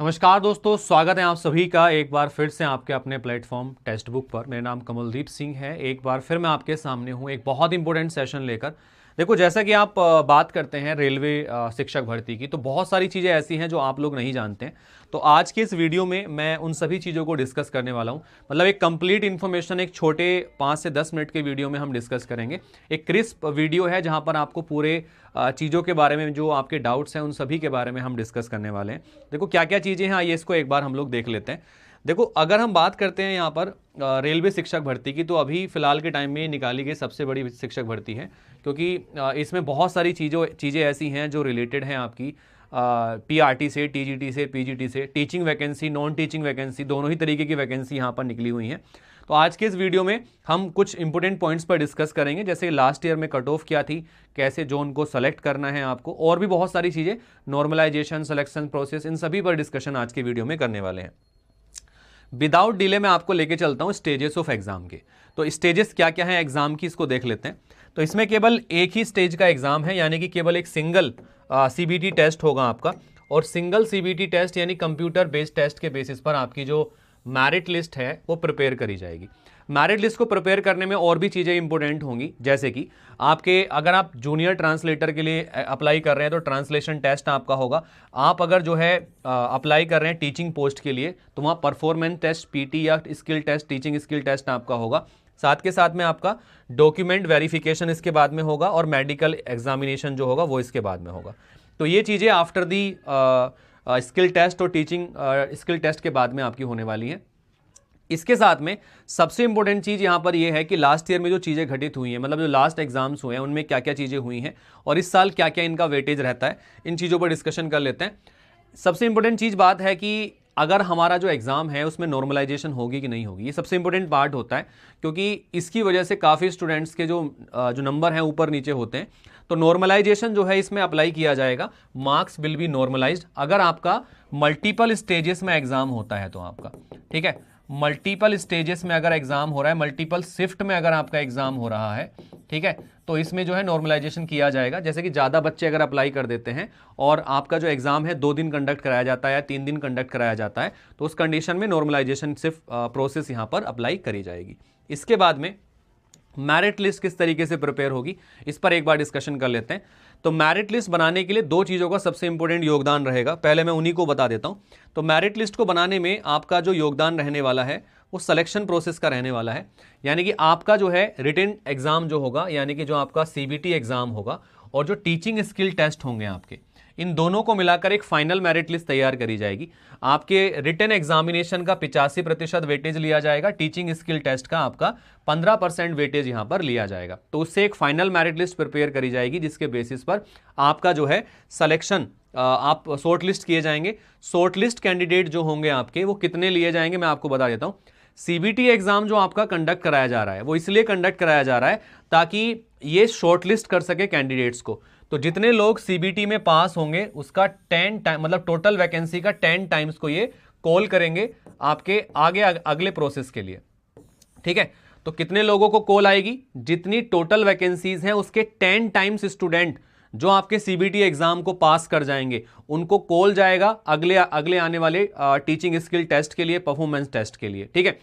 नमस्कार दोस्तों, स्वागत है आप सभी का एक बार फिर से आपके अपने प्लेटफॉर्म टेक्स्ट बुक पर। मेरा नाम कमलदीप सिंह है। एक बार फिर मैं आपके सामने हूँ एक बहुत इंपॉर्टेंट सेशन लेकर। देखो, जैसा कि आप बात करते हैं रेलवे शिक्षक भर्ती की, तो बहुत सारी चीज़ें ऐसी हैं जो आप लोग नहीं जानते हैं। तो आज के इस वीडियो में मैं उन सभी चीज़ों को डिस्कस करने वाला हूँ। मतलब एक कंप्लीट इन्फॉर्मेशन एक छोटे 5 से 10 मिनट के वीडियो में हम डिस्कस करेंगे। एक क्रिस्प वीडियो है जहाँ पर आपको पूरे चीज़ों के बारे में, जो आपके डाउट्स हैं उन सभी के बारे में हम डिस्कस करने वाले हैं। देखो क्या क्या चीज़ें हैं, आइए इसको एक बार हम लोग देख लेते हैं। देखो, अगर हम बात करते हैं यहाँ पर रेलवे शिक्षक भर्ती की, तो अभी फिलहाल के टाइम में निकाली गई सबसे बड़ी शिक्षक भर्ती है, क्योंकि इसमें बहुत सारी चीज़ें ऐसी हैं जो रिलेटेड हैं आपकी पीआरटी से, टीजीटी से, पीजीटी से। Teaching vacancy, non teaching vacancy, दोनों ही तरीके की वैकेंसी यहाँ पर निकली हुई हैं। तो आज के इस वीडियो में हम कुछ इंपॉर्टेंट पॉइंट्स पर डिस्कस करेंगे, जैसे लास्ट ईयर में कट ऑफ क्या थी, कैसे जोन को सेलेक्ट करना है आपको, और भी बहुत सारी चीज़ें, नॉर्मलाइजेशन, सिलेक्शन प्रोसेस, इन सभी पर डिस्कशन आज के वीडियो में करने वाले हैं। विदाउट डिले मैं आपको लेके चलता हूँ स्टेजेस ऑफ एग्जाम के। तो स्टेजेस क्या क्या है एग्जाम की, इसको देख लेते हैं। तो इसमें केवल एक ही स्टेज का एग्जाम है, यानी कि केवल एक सिंगल सीबीटी टेस्ट होगा आपका। और सिंगल सीबीटी टेस्ट यानी कंप्यूटर बेस्ड टेस्ट के बेसिस पर आपकी जो मेरिट लिस्ट है वो प्रिपेयर करी जाएगी। मेरिट लिस्ट को प्रिपेयर करने में और भी चीज़ें इंपॉर्टेंट होंगी, जैसे कि आपके, अगर आप जूनियर ट्रांसलेटर के लिए अप्लाई कर रहे हैं तो ट्रांसलेशन टेस्ट आपका होगा। आप अगर जो है अप्लाई कर रहे हैं टीचिंग पोस्ट के लिए, तो वहाँ परफॉर्मेंस टेस्ट, पीटी या skill test, teaching skill test आपका होगा। साथ के साथ में आपका डॉक्यूमेंट वेरिफिकेशन इसके बाद में होगा, और मेडिकल एग्जामिनेशन जो होगा वो इसके बाद में होगा। तो ये चीज़ें आफ्टर दी स्किल टेस्ट और टीचिंग स्किल टेस्ट के बाद में आपकी होने वाली है। इसके साथ में सबसे इंपॉर्टेंट चीज़ यहाँ पर यह है कि लास्ट ईयर में जो चीज़ें घटित हुई हैं, मतलब जो लास्ट एग्जाम्स हुए हैं उनमें क्या क्या चीज़ें हुई हैं, और इस साल क्या क्या इनका वेटेज रहता है, इन चीज़ों पर डिस्कशन कर लेते हैं। सबसे इंपॉर्टेंट चीज़ बात है कि अगर हमारा जो एग्ज़ाम है उसमें नॉर्मलाइजेशन होगी कि नहीं होगी, ये सबसे इंपॉर्टेंट पार्ट होता है, क्योंकि इसकी वजह से काफ़ी स्टूडेंट्स के जो नंबर हैं ऊपर नीचे होते हैं। तो नॉर्मलाइजेशन जो है इसमें अप्लाई किया जाएगा। मार्क्स विल बी नॉर्मलाइज्ड अगर आपका मल्टीपल स्टेजेस में एग्ज़ाम होता है तो आपका, ठीक है, मल्टीपल स्टेजेस में अगर एग्जाम हो रहा है, मल्टीपल शिफ्ट में अगर आपका एग्जाम हो रहा है, ठीक है, तो इसमें जो है नॉर्मलाइजेशन किया जाएगा। जैसे कि ज़्यादा बच्चे अगर अप्लाई कर देते हैं और आपका जो एग्जाम है 2 दिन कंडक्ट कराया जाता है या 3 दिन कंडक्ट कराया जाता है, तो उस कंडीशन में नॉर्मलाइजेशन सिर्फ प्रोसेस यहाँ पर अप्लाई करी जाएगी। इसके बाद में मेरिट लिस्ट किस तरीके से प्रिपेयर होगी, इस पर एक बार डिस्कशन कर लेते हैं। तो मेरिट लिस्ट बनाने के लिए 2 चीज़ों का सबसे इंपॉर्टेंट योगदान रहेगा, पहले मैं उन्हीं को बता देता हूं। तो मेरिट लिस्ट को बनाने में आपका जो योगदान रहने वाला है वो सिलेक्शन प्रोसेस का रहने वाला है। यानी कि आपका जो है रिटन एग्जाम जो होगा, यानी कि जो आपका सीबीटी एग्जाम होगा, और जो टीचिंग स्किल टेस्ट होंगे आपके, इन दोनों को मिलाकर एक फाइनल मेरिट लिस्ट तैयार करी जाएगी। आपके रिटन एग्जामिनेशन का 85% वेटेज लिया जाएगा, टीचिंग स्किल टेस्ट का आपका 15% वेटेज यहां पर लिया जाएगा। तो उससे एक फाइनल मेरिट लिस्ट प्रिपेयर करी जाएगी, जिसके बेसिस पर आपका जो है सिलेक्शन, आप शॉर्ट लिस्ट किए जाएंगे। शॉर्ट लिस्ट कैंडिडेट जो होंगे आपके, वो कितने लिए जाएंगे मैं आपको बता देता हूं। सीबीटी एग्जाम जो आपका कंडक्ट कराया जा रहा है वो इसलिए कंडक्ट कराया जा रहा है ताकि ये शॉर्टलिस्ट कर सके कैंडिडेट्स को। तो जितने लोग सीबीटी में पास होंगे उसका 10 टाइम, मतलब टोटल वैकेंसी का 10 टाइम्स को ये कॉल करेंगे आपके आगे अगले प्रोसेस के लिए, ठीक है। तो कितने लोगों को कॉल आएगी, जितनी टोटल वैकेंसीज हैं उसके 10 टाइम्स स्टूडेंट जो आपके सीबीटी एग्जाम को पास कर जाएंगे, उनको कॉल जाएगा अगले आने वाले टीचिंग स्किल टेस्ट के लिए, परफॉर्मेंस टेस्ट के लिए, ठीक है।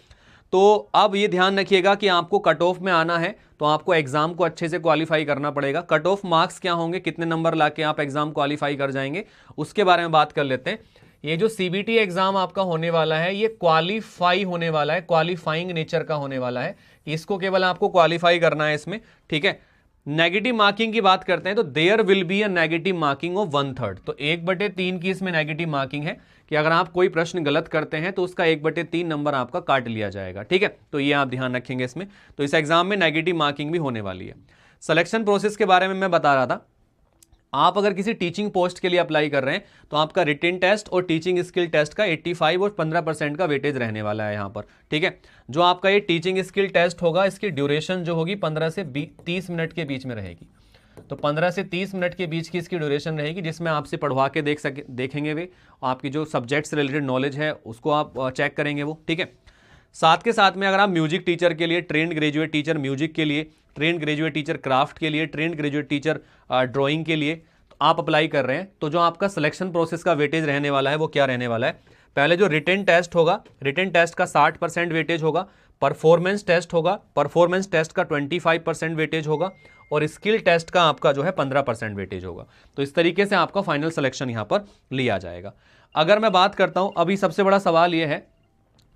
तो अब ये ध्यान रखिएगा कि आपको कट ऑफ में आना है तो आपको एग्जाम को अच्छे से क्वालिफाई करना पड़ेगा। कट ऑफ मार्क्स क्या होंगे, कितने नंबर लाके आप एग्जाम क्वालिफाई कर जाएंगे, उसके बारे में बात कर लेते हैं। ये जो सीबीटी एग्जाम आपका होने वाला है ये क्वालिफाई होने वाला है, क्वालिफाइंग नेचर का होने वाला है। इसको केवल आपको क्वालिफाई करना है इसमें, ठीक है। नेगेटिव मार्किंग की बात करते हैं तो there will be a negative marking of 1/3। तो 1/3 की इसमें नेगेटिव मार्किंग है कि अगर आप कोई प्रश्न गलत करते हैं तो उसका 1/3 नंबर आपका काट लिया जाएगा, ठीक है। तो ये आप ध्यान रखेंगे इसमें। तो इस एग्जाम में नेगेटिव मार्किंग भी होने वाली है। सिलेक्शन प्रोसेस के बारे में मैं बता रहा था। आप अगर किसी टीचिंग पोस्ट के लिए अप्लाई कर रहे हैं तो आपका रिटन टेस्ट और टीचिंग स्किल टेस्ट का 85 और 15% का वेटेज रहने वाला है यहाँ पर, ठीक है। जो आपका ये टीचिंग स्किल टेस्ट होगा इसकी ड्यूरेशन जो होगी 15 से 30 मिनट के बीच में रहेगी। तो 15 से 30 मिनट के बीच की इसकी ड्यूरेशन रहेगी, जिसमें आपसे पढ़वा के देखेंगे वे, आपकी जो सब्जेक्ट से रिलेटेड नॉलेज है उसको आप चेक करेंगे वो, ठीक है। साथ के साथ में अगर आप म्यूजिक टीचर के लिए, ट्रेंड ग्रेजुएट टीचर म्यूजिक के लिए, ट्रेंड ग्रेजुएट टीचर क्राफ्ट के लिए, ट्रेंड ग्रेजुएट टीचर ड्राइंग के लिए, तो आप अप्लाई कर रहे हैं, तो जो आपका सिलेक्शन प्रोसेस का वेटेज रहने वाला है वो क्या रहने वाला है, पहले जो रिटन टेस्ट होगा, रिटन टेस्ट का 60% वेटेज होगा, परफॉर्मेंस टेस्ट होगा, परफॉर्मेंस टेस्ट का 25% वेटेज होगा, और स्किल टेस्ट का आपका जो है 15% वेटेज होगा। तो इस तरीके से आपका फाइनल सिलेक्शन यहां पर लिया जाएगा। अगर मैं बात करता हूं, अभी सबसे बड़ा सवाल यह है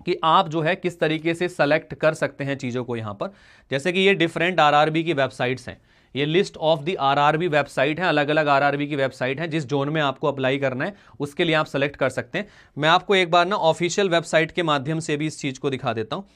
कि आप जो है किस तरीके से सेलेक्ट कर सकते हैं चीज़ों को यहाँ पर। जैसे कि ये डिफरेंट आरआरबी की वेबसाइट्स हैं, ये list of the RRB website है, अलग अलग आरआरबी की वेबसाइट है, जिस जोन में आपको अप्लाई करना है उसके लिए आप सेलेक्ट कर सकते हैं। मैं आपको एक बार ना ऑफिशियल वेबसाइट के माध्यम से भी इस चीज़ को दिखा देता हूँ।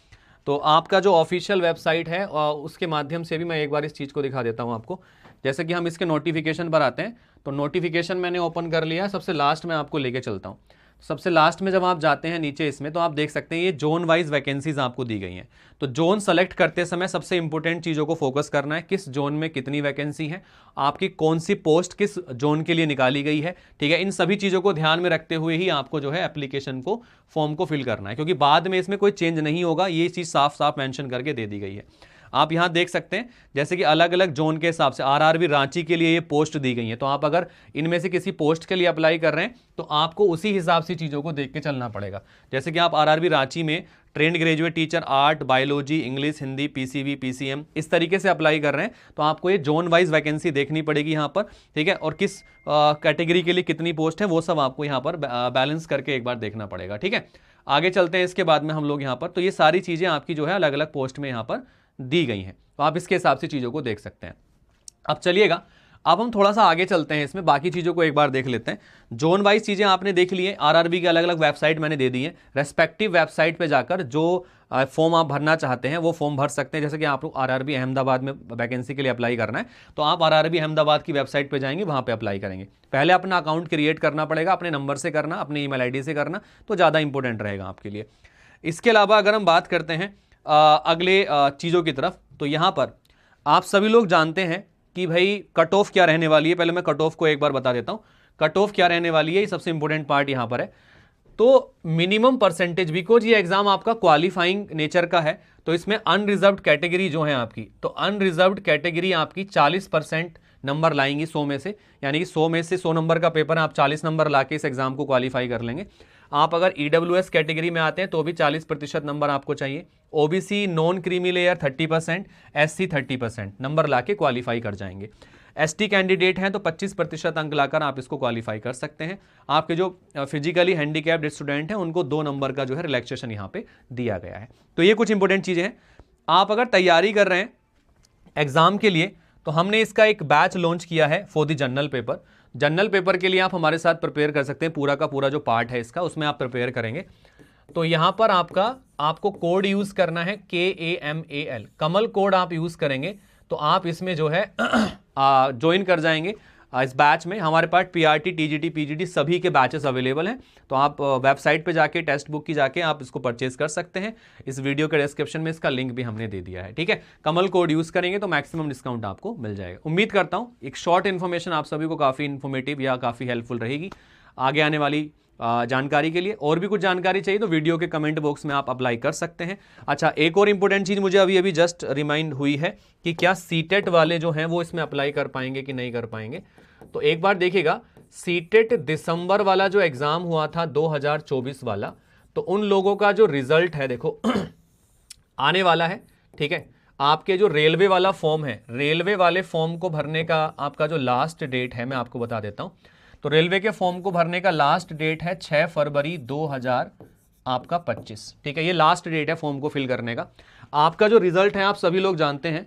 तो आपका जो ऑफिशियल वेबसाइट है उसके माध्यम से भी मैं एक बार इस चीज़ को दिखा देता हूँ आपको। जैसे कि हम इसके नोटिफिकेशन पर आते हैं, तो नोटिफिकेशन मैंने ओपन कर लिया, सबसे लास्ट में आपको लेके चलता हूँ। सबसे लास्ट में जब आप जाते हैं नीचे इसमें, तो आप देख सकते हैं ये जोन वाइज वैकेंसीज आपको दी गई हैं। तो जोन सेलेक्ट करते समय सबसे इंपॉर्टेंट चीज़ों को फोकस करना है, किस जोन में कितनी वैकेंसी है, आपकी कौन सी पोस्ट किस जोन के लिए निकाली गई है, ठीक है। इन सभी चीज़ों को ध्यान में रखते हुए ही आपको जो है एप्लीकेशन को, फॉर्म को फिल करना है, क्योंकि बाद में इसमें कोई चेंज नहीं होगा, ये चीज़ साफ साफ मेंशन करके दे दी गई है। आप यहां देख सकते हैं जैसे कि अलग अलग जोन के हिसाब से आरआरबी रांची के लिए ये पोस्ट दी गई है। तो आप अगर इनमें से किसी पोस्ट के लिए अप्लाई कर रहे हैं तो आपको उसी हिसाब से चीज़ों को देख के चलना पड़ेगा। जैसे कि आप आरआरबी रांची में trained graduate teacher art, biology, English, Hindi, PCB, PCM इस तरीके से अप्लाई कर रहे हैं, तो आपको ये जोन वाइज वैकेंसी देखनी पड़ेगी यहाँ पर, ठीक है। और किस कैटेगरी के लिए कितनी पोस्ट है वो सब आपको यहाँ पर बैलेंस करके एक बार देखना पड़ेगा, ठीक है। आगे चलते हैं इसके बाद में हम लोग यहाँ पर। तो ये सारी चीज़ें आपकी जो है अलग अलग पोस्ट में यहाँ पर दी गई हैं, तो आप इसके हिसाब से चीज़ों को देख सकते हैं। अब चलिएगा, अब हम थोड़ा सा आगे चलते हैं, इसमें बाकी चीज़ों को एक बार देख लेते हैं। जोन वाइज चीज़ें आपने देख ली है, आरआरबी की अलग अलग वेबसाइट मैंने दे दी है। रेस्पेक्टिव वेबसाइट पे जाकर जो फॉर्म आप भरना चाहते हैं वो फॉर्म भर सकते हैं। जैसे कि आप आरआरबी अहमदाबाद में वैकेंसी के लिए अप्लाई करना है, तो आप आरआरबी अहमदाबाद की वेबसाइट पर जाएंगे, वहाँ पर अप्लाई करेंगे। पहले अपना अकाउंट क्रिएट करना पड़ेगा, अपने नंबर से करना, अपनी ईमेल आईडी से करना, तो ज़्यादा इंपॉर्टेंट रहेगा आपके लिए। इसके अलावा अगर हम बात करते हैं अगले चीज़ों की तरफ, तो यहाँ पर आप सभी लोग जानते हैं कि भाई कट ऑफ क्या रहने वाली है। पहले मैं कट ऑफ को एक बार बता देता हूँ, कट ऑफ क्या रहने वाली है, ये सबसे इंपॉर्टेंट पार्ट यहाँ पर है। तो मिनिमम परसेंटेज, बिकॉज ये एग्जाम आपका क्वालिफाइंग नेचर का है, तो इसमें अनरिजर्व्ड कैटेगरी जो है आपकी, तो अनरिजर्व्ड कैटेगरी आपकी 40% नंबर लाएंगी 100 में से, यानी कि 100 में से 100 नंबर का पेपर है, आप 40 नंबर लाके इस एग्जाम को क्वालिफाई कर लेंगे। आप अगर ईडब्ल्यूएस कैटेगरी में आते हैं तो भी 40% नंबर आपको चाहिए। OBC non creamy layer 30%, SC 30% number लाके क्वालिफाई कर जाएंगे। एसटी कैंडिडेट हैं तो 25% अंक लाकर आप इसको क्वालिफाई कर सकते हैं। आपके जो फिजिकली हैंडीकैप्ड स्टूडेंट हैं उनको 2 नंबर का जो है रिलैक्सेशन यहाँ पे दिया गया है। तो ये कुछ इंपॉर्टेंट चीज़ें हैं। आप अगर तैयारी कर रहे हैं एग्जाम के लिए, तो हमने इसका एक बैच लॉन्च किया है for the general paper. General paper के लिए आप हमारे साथ प्रिपेयर कर सकते हैं, पूरा का पूरा जो पार्ट है इसका उसमें आप प्रिपेयर करेंगे। तो यहाँ पर आपको कोड यूज़ करना है KAMAL, कमल कोड आप यूज़ करेंगे तो आप इसमें जो है ज्वाइन कर जाएंगे इस बैच में। हमारे पास PRT, TGT, PGT सभी के बैचेस अवेलेबल हैं, तो आप वेबसाइट पे जाके टेक्स्ट बुक की जाके आप इसको परचेज कर सकते हैं। इस वीडियो के डिस्क्रिप्शन में इसका लिंक भी हमने दे दिया है, ठीक है। कमल कोड यूज़ करेंगे तो मैक्सिमम डिस्काउंट आपको मिल जाएगा। उम्मीद करता हूँ एक शॉर्ट इन्फॉर्मेशन आप सभी को काफ़ी इन्फॉर्मेटिव या काफ़ी हेल्पफुल रहेगी आगे आने वाली जानकारी के लिए। और भी कुछ जानकारी चाहिए तो वीडियो के कमेंट बॉक्स में आप अप्लाई कर सकते हैं। अच्छा, एक और इंपॉर्टेंट चीज़ मुझे अभी जस्ट रिमाइंड हुई है कि क्या सीटेट वाले जो हैं वो इसमें अप्लाई कर पाएंगे कि नहीं कर पाएंगे। तो एक बार देखिएगा, सीटेट दिसंबर वाला जो एग्ज़ाम हुआ था 2024 वाला, तो उन लोगों का जो रिजल्ट है देखो आने वाला है, ठीक है। आपके जो रेलवे वाला फॉर्म है, रेलवे वाले फॉर्म को भरने का आपका जो लास्ट डेट है मैं आपको बता देता हूँ। तो रेलवे के फॉर्म को भरने का लास्ट डेट है 6 फरवरी 2025, ठीक है। ये लास्ट डेट है फॉर्म को फिल करने का। आपका जो रिजल्ट है आप सभी लोग जानते हैं